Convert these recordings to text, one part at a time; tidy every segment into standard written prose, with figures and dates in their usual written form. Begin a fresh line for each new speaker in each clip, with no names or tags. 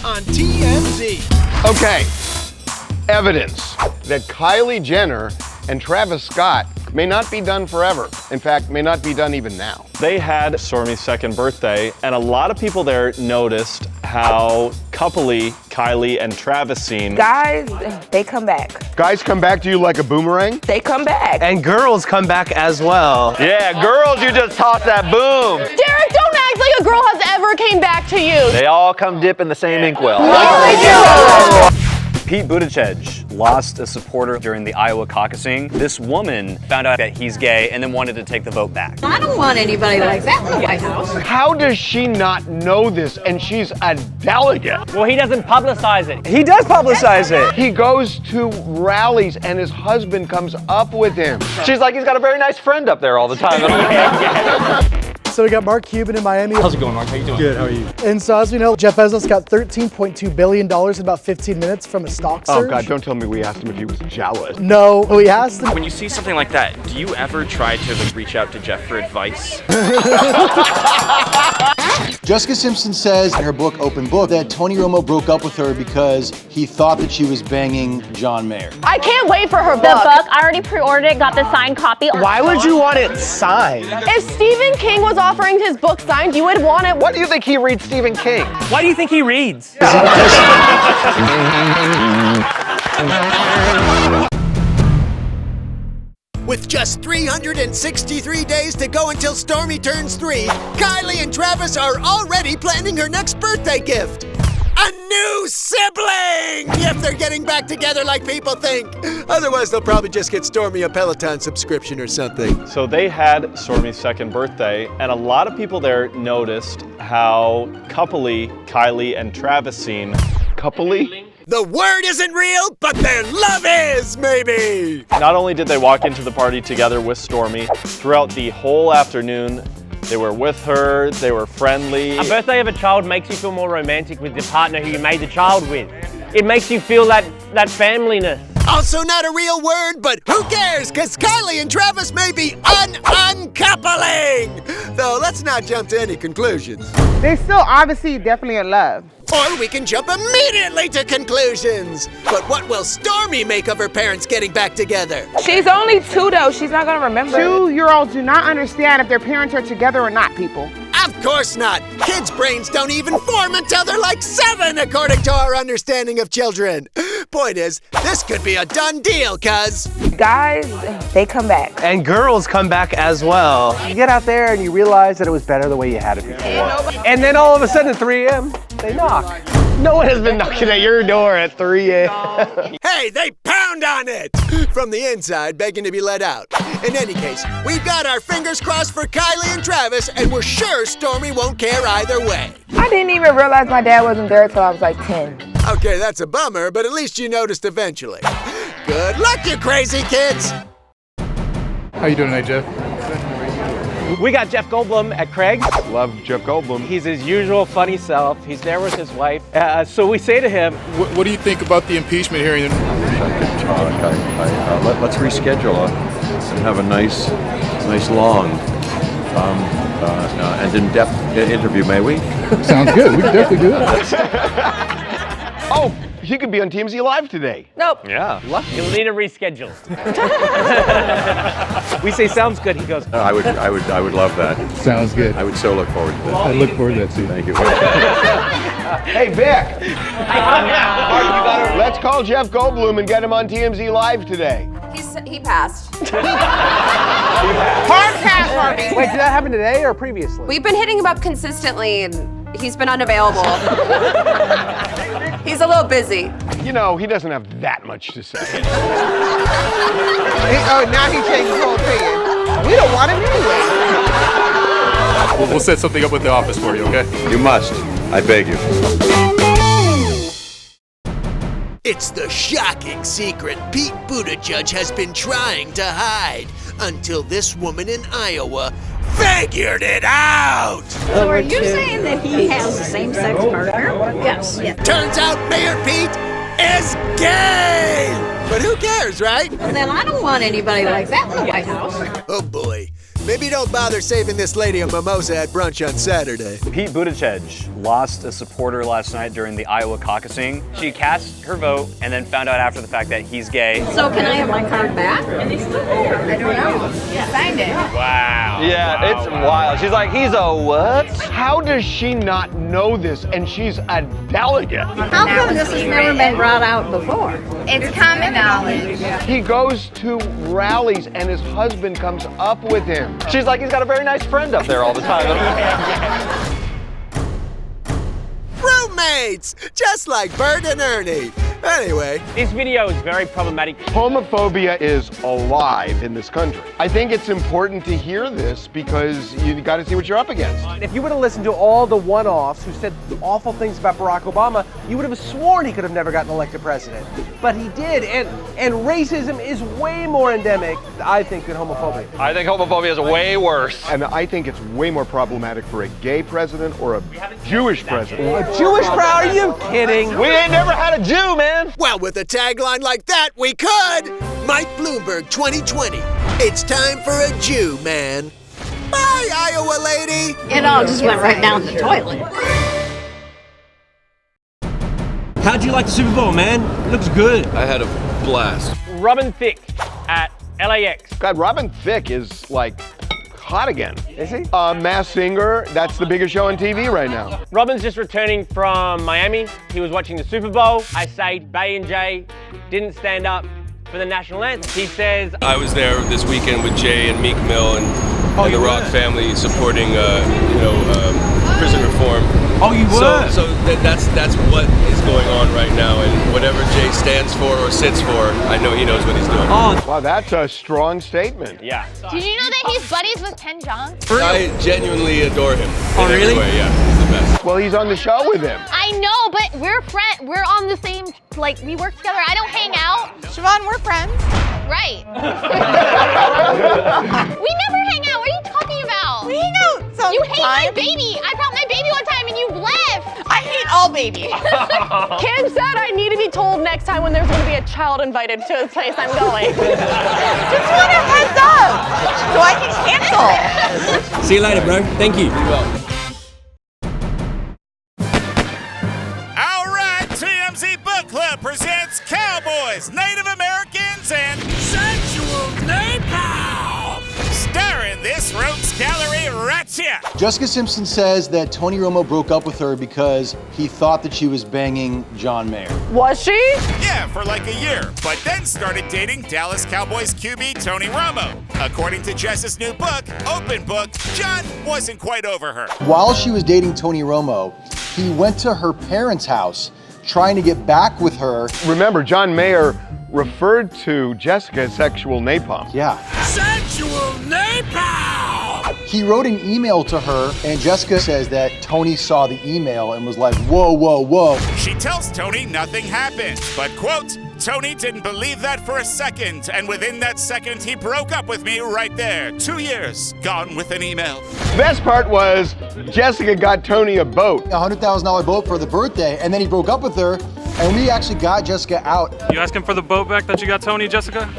on TMZ.
Okay, evidence that Kylie Jenner and Travis Scott may not be done forever. In fact, may not be done even now.
They had Stormi's second birthday, and a lot of people there noticed how coupley Kylie and Travis seemed.
Guys, they come back.
Guys come back to you like a boomerang?
They come back.
And girls come back as well.
Yeah, girls, you just toss that boom.
Derek, don't act like a girl has ever came back to you.
They all come dip in the same inkwell.
Pete Buttigieg lost a supporter during the Iowa caucusing. This woman found out that he's gay and then wanted to take the vote back.
I don't want anybody like that in the White House.
How does she not know this and she's a delegate?
Well, he doesn't publicize it. He does publicize it.
He goes to rallies and his husband comes up with him.
She's like, he's got a very nice friend up there all the time.
So we got Mark Cuban in Miami.
How's it going, Mark? How you doing?
Good, how are you? And so as we know, Jeff Bezos got $13.2 billion in about 15 minutes from a stock surge.
Oh God, don't tell me we asked him if he was jealous.
No, we asked him.
When you see something like that, do you ever try to reach out to Jeff for advice?
Jessica Simpson says in her book, Open Book, that Tony Romo broke up with her because he thought that she was banging John Mayer.
I can't wait for her book.
The book, I already pre-ordered it, got the signed copy.
Why would you want it signed?
If Stephen King was offering his book signed, you would want it.
Why do you think he reads Stephen King?
Why do you think he reads?
With just 363 days to go until Stormi turns 3, Kylie and Travis are already planning her next birthday gift. A new sibling! If they're getting back together like people think. Otherwise, they'll probably just get Stormi a Peloton subscription or something.
So they had Stormi's second birthday, and a lot of people there noticed how coupley Kylie and Travis seemed.
Coupley?
The word isn't real, but their love is, maybe!
Not only did they walk into the party together with Stormi, throughout the whole afternoon, they were with her, they were friendly.
A birthday of a child makes you feel more romantic with the partner who you made the child with. It makes you feel that familyness.
Also not a real word, but who cares? Because Kylie and Travis may be uncoupling! Though, let's not jump to any conclusions.
They're still obviously definitely in love.
Or we can jump immediately to conclusions. But what will Stormi make of her parents getting back together?
She's only 2 though, she's not gonna remember. 2-year-olds do not understand if their parents are together or not, people.
Of course not. Kids' brains don't even form until they're like 7, according to our understanding of children. Point is, this could be a done deal, cuz.
Guys, they come back.
And girls come back as well.
You get out there and you realize that it was better the way you had it before.
And then all of a sudden at 3 a.m., they knock.
No one has been knocking at your door at 3 a.m.
Hey, they pound on it! From the inside, begging to be let out. In any case, we've got our fingers crossed for Kylie and Travis, and we're sure Stormi won't care either way.
I didn't even realize my dad wasn't there till I was like 10.
Okay, that's a bummer, but at least you noticed eventually. Good luck, you crazy kids!
How you doing tonight, Jeff?
We got Jeff Goldblum at Craig's.
Love Jeff Goldblum.
He's his usual funny self. He's there with his wife. So we say to him,
What do you think about the impeachment hearing?
Let's reschedule it and have a nice long and in-depth interview, may we?
Sounds good. We can definitely do that.
Oh, he could be on TMZ Live today.
Nope.
Yeah.
you'll need a reschedule. We say, sounds good. He goes,
I would love that.
Sounds good.
I would so look forward to that.
I look forward to that too.
Thank you.
Hey, Vic. Let's call Jeff Goldblum and get him on TMZ Live today.
He passed.
Hard pass, Harvey.
wait, did that happen today or previously?
We've been hitting him up consistently, and he's been unavailable. He's a little busy.
You know, he doesn't have that much to say.
Oh, now he changed his whole opinion. We don't want him anyway.
We'll set something up with the office for you, okay?
You must. I beg you.
It's the shocking secret Pete Buttigieg has been trying to hide until this woman in Iowa figured it out!
So are you saying that he has a same-sex partner? Yes.
Turns out Mayor Pete is gay! But who cares, right?
Well, then I don't want anybody like that in the White House.
Oh boy. Maybe don't bother saving this lady a mimosa at brunch on Saturday.
Pete Buttigieg lost a supporter last night during the Iowa caucusing. She cast her vote and then found out after the fact that he's gay.
So can I have my card back? I don't know. You signed it.
Wow.
Yeah, it's wild. She's like, he's a what?
How does she not know this? And she's a delegate.
How come this has never been brought out before? It's common knowledge.
He goes to rallies and his husband comes up with him.
She's like, he's got a very nice friend up there all the time.
Roommates! Just like Bert and Ernie. Anyway.
This video is very problematic.
Homophobia is alive in this country. I think it's important to hear this because you got to see what you're up against.
If you would have listened to all the one-offs who said awful things about Barack Obama, you would have sworn he could have never gotten elected president. But he did, and racism is way more endemic, I think, than homophobia.
I think homophobia is way worse.
And I think it's way more problematic for a gay president or a Jewish president.
A Jewish crowd? Are you kidding?
We ain't never had a Jew, man.
Well, with a tagline like that, we could! Mike Bloomberg 2020. It's time for a Jew, man. Bye, Iowa lady!
It all just went right down the toilet.
How'd you like the Super Bowl, man? It looks good.
I had a blast.
Robin Thicke at LAX.
God, Robin Thicke is like hot again.
Is he?
Masked Singer, that's the biggest show on TV right now.
Robin's just returning from Miami. He was watching the Super Bowl. I say Bay and Jay didn't stand up for the national anthem. He says,
I was there this weekend with Jay and Meek Mill and the Rock family supporting, prison reform.
Oh, you were?
So that's what is going on right now, and whatever Jay stands for or sits for, I know he knows what he's doing.
Oh, wow, that's a strong statement.
Yeah.
Did you know that he's buddies with Ken Jeong?
I genuinely adore him.
Oh,
in
really?
every way, yeah, he's the best.
Well, he's on the show with him.
I know, but we're friends. We're on the same, we work together. I don't hang out. Siobhan, we're friends. Right. We never hang out. What are you talking about? We hang out sometimes. You hate my baby. I brought my baby one time and you left. I hate all babies.
Kim said I need to be told next time when there's going to be a child invited to the place I'm going. Just want a heads up so I can cancel.
See you later, bro. Thank you.
All right, TMZ Book Club presents Cowboys, Native Americans, and Sensual Napalm. Starring this rogues gallery ratchet.
Jessica Simpson says that Tony Romo broke up with her because he thought that she was banging John Mayer.
Was she?
Yeah, for like a year, but then started dating Dallas Cowboys QB Tony Romo. According to Jess's new book, Open Book, John wasn't quite over her.
While she was dating Tony Romo, he went to her parents' house trying to get back with her.
Remember, John Mayer referred to Jessica as sexual napalm.
Yeah.
Sensual Napalm!
He wrote an email to her, and Jessica says that Tony saw the email and was like, whoa, whoa, whoa.
She tells Tony nothing happened, but quote, Tony didn't believe that for a second, and within that second, he broke up with me right there. 2 years, gone with an email.
The best part was Jessica got Tony a boat.
A $100,000 boat for the birthday, and then he broke up with her, and we actually got Jessica out.
You asking for the boat back that you got Tony, Jessica?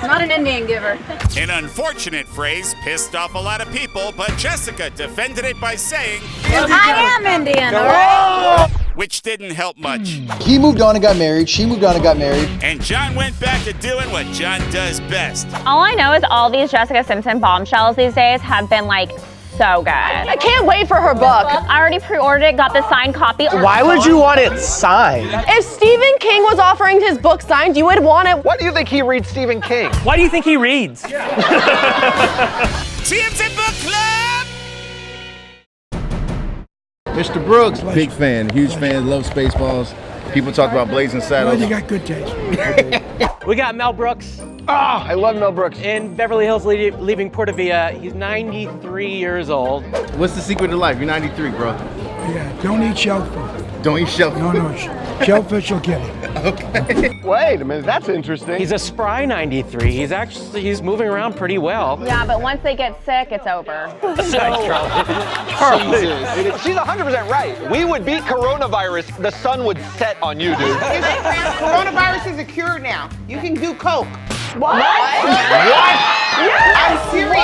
Not an Indian giver.
An unfortunate phrase pissed off a lot of people, but Jessica defended it by saying,
I am Indian, all right?
which didn't help much.
He moved on and got married. She moved on and got married.
And John went back to doing what John does best.
All I know is all these Jessica Simpson bombshells these days have been so good.
I can't wait for her book.
I already pre-ordered it, got the signed copy.
Why would you want it signed?
If Stephen King was offering his book signed, you would want it.
Why do you think he reads Stephen King?
Why do you think he reads?
TMZ Book Club!
Mr. Brooks, big fan, huge fan, love Spaceballs. People talk about Blazing Saddles.
Well, you got good taste.
We got Mel Brooks
I love Mel Brooks.
in Beverly Hills leaving Puerto Villa. He's 93 years old.
What's the secret to life? You're 93, bro.
Yeah, don't eat shellfish.
Don't eat shellfish.
No, shellfish will kill you.
Okay.
Wait a minute, that's interesting.
He's a spry 93. He's moving around pretty well.
Yeah, but once they get sick, it's over.
She's 100% right. We would beat coronavirus. The sun would set on you, dude.
Coronavirus is a cure now. You can do coke.
What?
What?
I'm serious.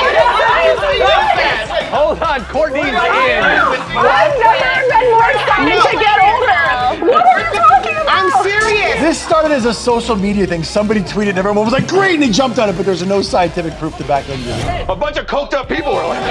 Hold on, Courtney's in.
I've never been more excited to get older. What are you talking about?
I'm serious.
This started as a social media thing. Somebody tweeted and everyone was like, great, and they jumped on it, but there's no scientific proof to back them.
A bunch of coked up people were like,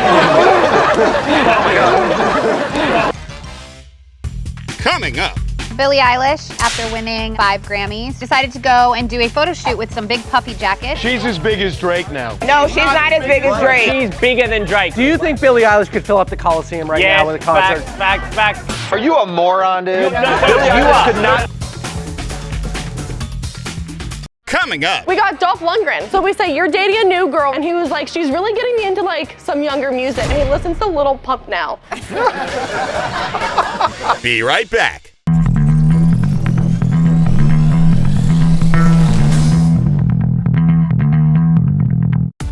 Coming up.
Billie Eilish, after winning 5 Grammys, decided to go and do a photo shoot with some big puffy jackets.
She's as big as Drake now.
No, she's not as big as Drake.
She's bigger than Drake.
Do you think Billie Eilish could fill up the Coliseum right now with a concert?
Facts.
are you a moron, dude?
No,
Billie Eilish could not.
Coming up.
We got Dolph Lundgren. So we say, you're dating a new girl. And he was like, she's really getting me into like some younger music. And he listens to Little Pump now.
Be right back.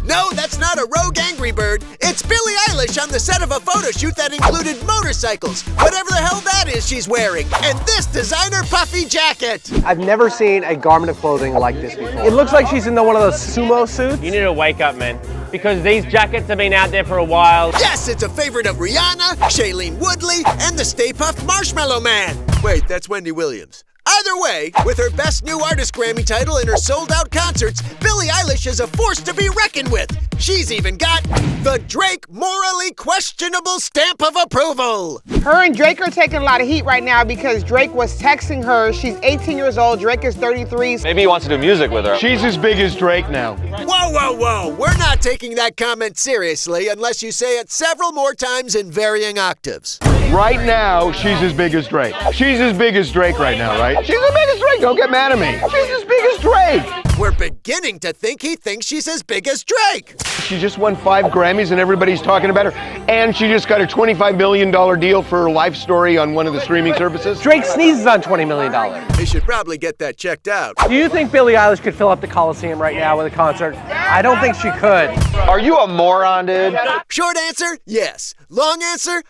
No, that's not a rogue Angry Bird. It's Billie Eilish on the set of a photo shoot that included motorcycles, whatever the hell that is she's wearing, and this designer puffy jacket.
I've never seen a garment of clothing like this before. It looks like she's in one of those sumo suits.
You need to wake up, man. Because these jackets have been out there for a while.
Yes, it's a favorite of Rihanna, Shailene Woodley, and the Stay Puft Marshmallow Man. Wait, that's Wendy Williams. Either way, with her Best New Artist Grammy title and her sold-out concerts, Billie Eilish is a force to be reckoned with. She's even got the Drake morally questionable stamp of approval.
Her and Drake are taking a lot of heat right now because Drake was texting her. She's 18 years old. Drake is 33.
Maybe he wants to do music with her.
She's as big as Drake now.
Whoa. We're not taking that comment seriously unless you say it several more times in varying octaves.
Right now, she's as big as Drake. She's as big as Drake right now, right? She's as big as Drake. Don't get mad at me. She's as big as Drake.
We're beginning to think he thinks she's as big as Drake.
She just won 5 Grammys and everybody's talking about her. And she just got a $25 million deal for her life story on one of the streaming services.
Drake sneezes on $20 million.
They should probably get that checked out.
Do you think Billie Eilish could fill up the Coliseum right now with a concert? I don't think she could.
Are you a moron, dude?
Short answer, yes. Long answer,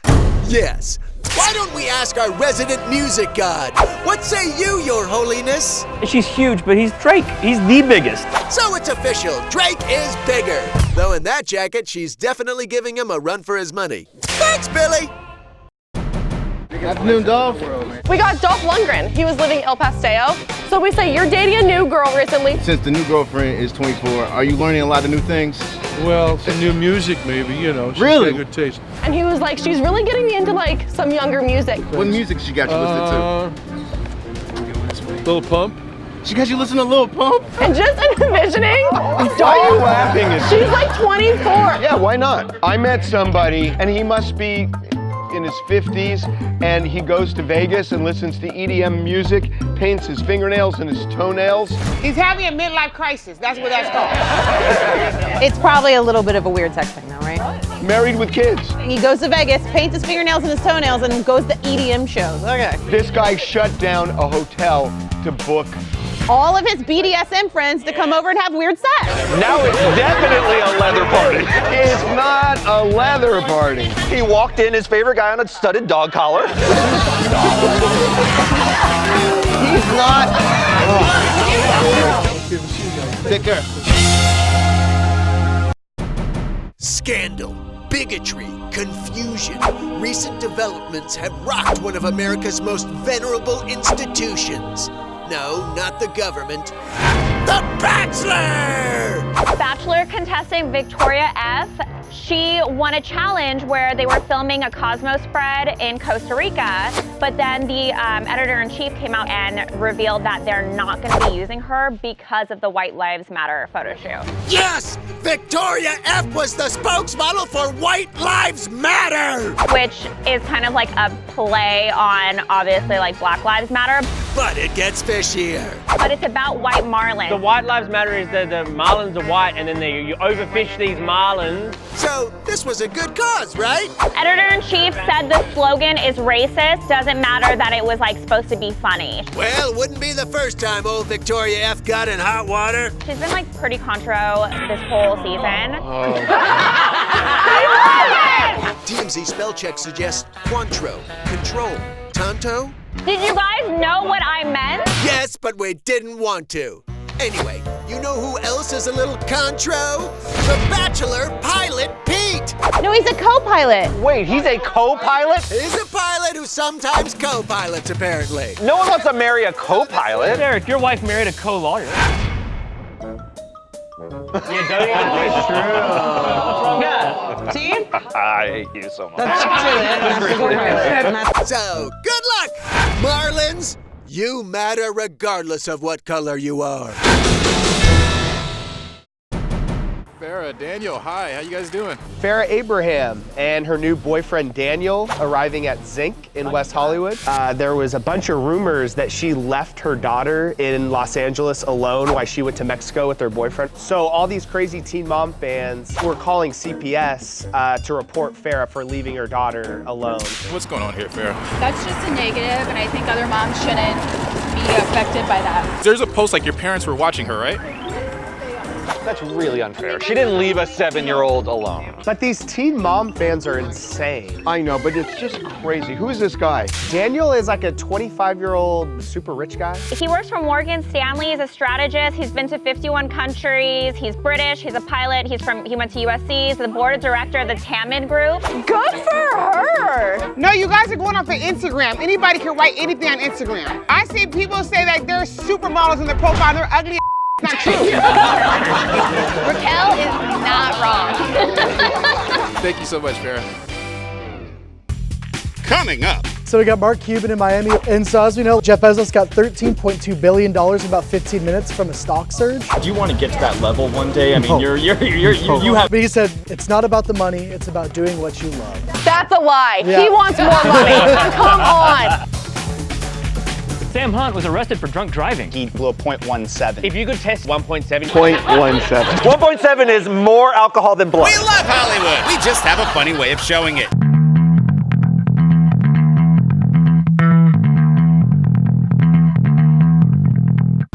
yes. Why don't we ask our resident music god? What say you, your holiness?
She's huge, but he's Drake. He's the biggest.
So it's official, Drake is bigger. Though in that jacket, she's definitely giving him a run for his money. Thanks, Billy.
Afternoon, Dolph.
We got Dolph Lundgren. He was living in El Paso. So we say, you're dating a new girl recently.
Since the new girlfriend is 24, are you learning a lot of new things?
Well, some new music maybe, you know. She's
Really?
got good taste.
And he was like, she's really getting me into like some younger music.
What music she got you listening to?
Lil Pump.
She got you listening to Lil Pump?
And just envisioning
Why are you
Dolph.
laughing at me?
She's like 24.
Yeah, why not? I met somebody, and he must be in his 50s, and he goes to Vegas and listens to EDM music, paints his fingernails and his toenails.
He's having a midlife crisis. That's what that's called.
It's probably a little bit of a weird sex thing though, right?
Married with kids.
He goes to Vegas, paints his fingernails and his toenails, and goes to EDM shows. Okay.
This guy shut down a hotel to book.
All of his BDSM friends to come over and have weird sex.
Now it's definitely a leather party.
It's not a leather party.
He walked in, his favorite guy on a studded dog collar.
He's not.
Take care.
Scandal, bigotry, confusion. Recent developments have rocked one of America's most venerable institutions. No, not the government. The Bachelor!
Bachelor contestant Victoria F. She won a challenge where they were filming a Cosmo spread in Costa Rica, but then the editor-in-chief came out and revealed that they're not going to be using her because of the White Lives Matter photo shoot.
Yes! Victoria F was the spokesmodel for White Lives Matter!
Which is kind of like a play on, obviously, like Black Lives Matter.
But it gets fishier.
But it's about white marlins.
The White Lives Matter is the marlins are white, and then you overfish these marlins.
So this was a good cause, right?
Editor-in-chief said the slogan is racist. Doesn't matter that it was like supposed to be funny.
Well, wouldn't be the first time old Victoria F got in hot water.
She's been like pretty contro this whole season.
TMZ spell check suggests Cointreau, control, Tonto.
Did you guys know what I meant?
Yes, but we didn't want to. Anyway, You know who else is a little contro? The Bachelor pilot Pete.
No, he's a co-pilot.
Wait, he's a co-pilot?
He's a pilot who sometimes co-pilots, apparently.
No one wants to marry a co-pilot.
Derek, your wife married a co-lawyer. Yeah, don't you? It's true. What's wrong, guy?
See?
I hate you so much.
So, good luck, Marlins. You matter regardless of what color you are.
Farrah, Daniel, hi, how you guys doing?
Farrah Abraham and her new boyfriend Daniel arriving at Zinc in West Hollywood. There was a bunch of rumors that she left her daughter in Los Angeles alone while she went to Mexico with her boyfriend. So all these crazy Teen Mom fans were calling CPS to report Farrah for leaving her daughter alone.
What's going on here, Farrah?
That's just a negative, and I think other moms shouldn't be affected by that.
There's a post like your parents were watching her, right?
That's really unfair. She didn't leave a 7-year-old alone.
But these Teen Mom fans are insane.
I know, but it's just crazy. Who's this guy?
Daniel is like a 25-year-old super rich guy.
He works for Morgan Stanley. He's a strategist. He's been to 51 countries. He's British. He's a pilot. He went to USC. He's the board of director of the Tamid Group.
Good for her.
No, you guys are going off of Instagram. Anybody can write anything on Instagram. I see people say that they're supermodels in their profile. They're ugly. Not true.
Raquel is not wrong.
Thank you so much, Farrah.
Coming up.
So we got Mark Cuban in Miami. And so as we know, Jeff Bezos got $13.2 billion in about 15 minutes from a stock surge.
Do you want to get to that level one day? I mean,
No.
you have.
But he said, it's not about the money, it's about doing what you love.
That's a lie.
Yeah.
He wants more money. Come on.
Sam Hunt was arrested for drunk driving.
He blew a .17.
If you could test 1.7.
0.17.
1.7 is more alcohol than blood.
We love Hollywood. We just have a funny way of showing it.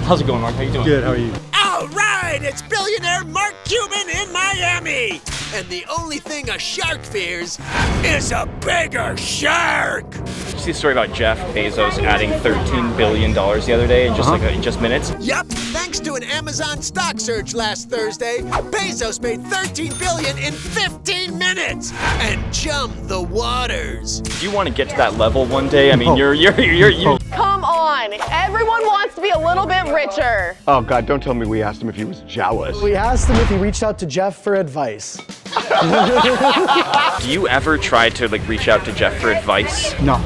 How's it going, Mark? How you doing?
Good, how are you? All right, it's billionaire Mark Cuban in Miami. And the only thing a shark fears is a bigger shark.
Did you see the story about Jeff Bezos adding $13 billion the other day in just minutes?
Yup, thanks to an Amazon stock surge last Thursday, Bezos made $13 billion in 15 minutes and jumped the waters.
Do you want to get to that level one day? I mean, you.
Come on. Everyone wants to be a little bit richer.
Oh God, don't tell me we asked him if he was jealous.
We asked him if he reached out to Jeff for advice.
Do you ever try to reach out to Jeff for advice?
No.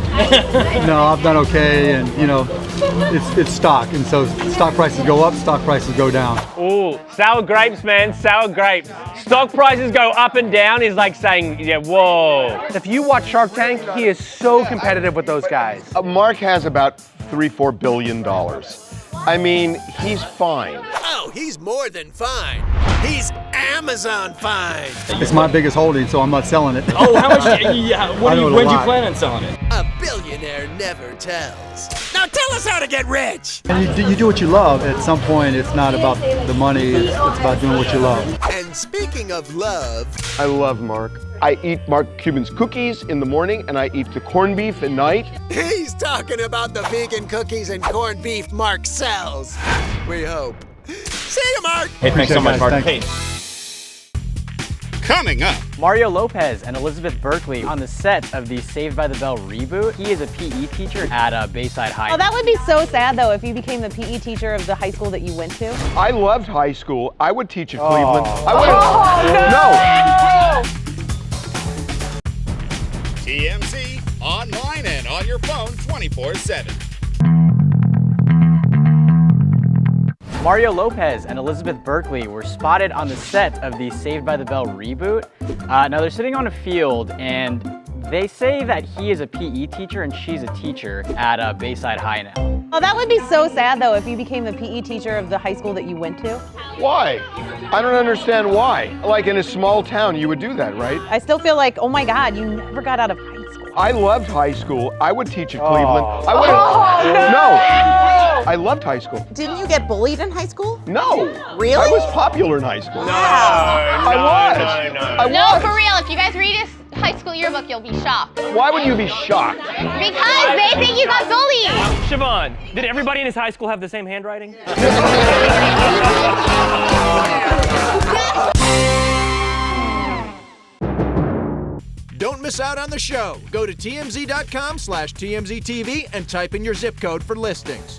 No, I've done okay, and it's stock, and so stock prices go up, stock prices go down.
Ooh, sour grapes, man, sour grapes. Stock prices go up and down is like saying, yeah, whoa.
If you watch Shark Tank, he is so competitive with those guys.
Mark has about $3-4 billion. I mean, he's fine.
Oh, he's more than fine. He's Amazon fine.
It's my biggest holding, so I'm not selling it.
Oh, how much? When do you plan on selling it?
A billionaire never tells. Now tell us how to get rich.
And you do what you love. At some point, it's not about the money, it's about doing what you love.
And speaking of love,
I love Mark. I eat Mark Cuban's cookies in the morning, and I eat the corned beef at night.
he's talking about the vegan cookies and corned beef Mark sells. We hope. See you, Mark.
Hey, thanks so much, Mark. Hey.
Coming up.
Mario Lopez and Elizabeth Berkley on the set of the Saved by the Bell reboot. He is a PE teacher at Bayside High.
Oh, that would be so sad, though, if you became the PE teacher of the high school that you went to.
I loved high school. I would teach at Cleveland. I would.
No! TMZ, online and on your phone 24/7.
Mario Lopez and Elizabeth Berkley were spotted on the set of the Saved by the Bell reboot. Now they're sitting on a field and they say that he is a PE teacher and she's a teacher at Bayside High now.
Oh, that would be so sad, though, if you became the PE teacher of the high school that you went to.
Why? I don't understand why. Like in a small town, you would do that, right?
I still feel like, oh my God, you never got out of high school.
I loved high school. I would teach at Cleveland. I would. No. I loved high school.
Didn't you get bullied in high school?
No.
Really?
I was popular in high school.
No.
I was.
No, for real. If you guys
high school yearbook, you'll be shocked.
Why would you be shocked?
Because they think you got bullied.
Siobhan, did everybody in his high school have the same handwriting?
Don't miss out on the show. Go to TMZ.com/TMZTV and type in your zip code for listings.